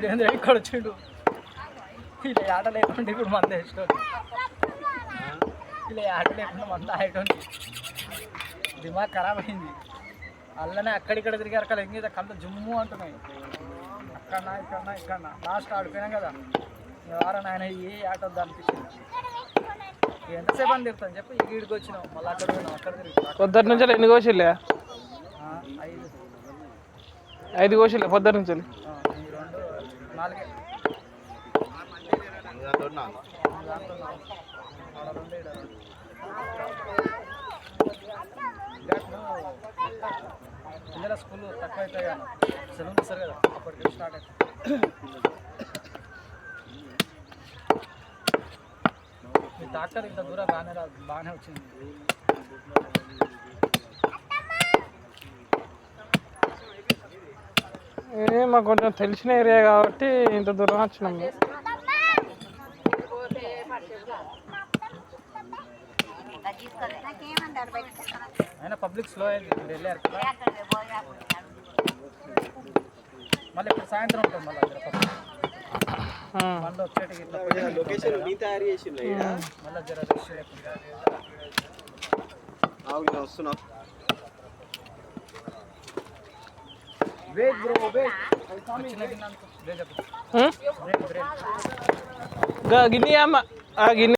వీడు ఇక్కడ వచ్చిండు ఇలా ఆట లేకుండా ఇప్పుడు మంద వేసుకోండి ఇలా ఆట లేకుండా మంద ఆడటోండి దిమాగ్ ఖరాబ్ అయింది అల్లనే అక్కడిక్కడ తిరిగారు కదా ఇంకేదా కళ్ళ జుమ్ము అంటున్నాయి ఇక్కడ లాస్ట్ ఆడిపోయినాం కదా ఎవరైనా ఆయన ఏ ఆట వద్దా అనిపించింది ఎంతసేపు అని తిరుగుతాను చెప్పి ఈడికి వచ్చినాం మళ్ళీ అక్కడ పోయినాం అక్కడ తిరిగి పొద్దున్న నుంచి ఎన్ని కోసిలే 5 కోసిలే పొద్దున్న నుంచి 2 4 పిల్లల స్కూల్ తక్కువ అవుతాయి కదా సెలవులు ఇస్తారు కదా అప్పటికి స్టార్ట్ అవుతుంది మీ డాక్టర్ ఇంత దూరం బాగానే వచ్చింది మాకు కొంచెం తెలిసిన ఏరియా కాబట్టి ఇంత దూరం వచ్చినాం అయినా పబ్లిక్ స్లో అయింది వెళ్ళారు మళ్ళీ ఇప్పుడు సాయంత్రం ఉంటుంది మళ్ళీ వచ్చేటికి లొకేషన్ నీ తయారు చేసి మళ్ళీ జర వస్తున్నావు వెయిట్ బ్రో వెయిట్ గిన్నె అమ్మ గిన్నె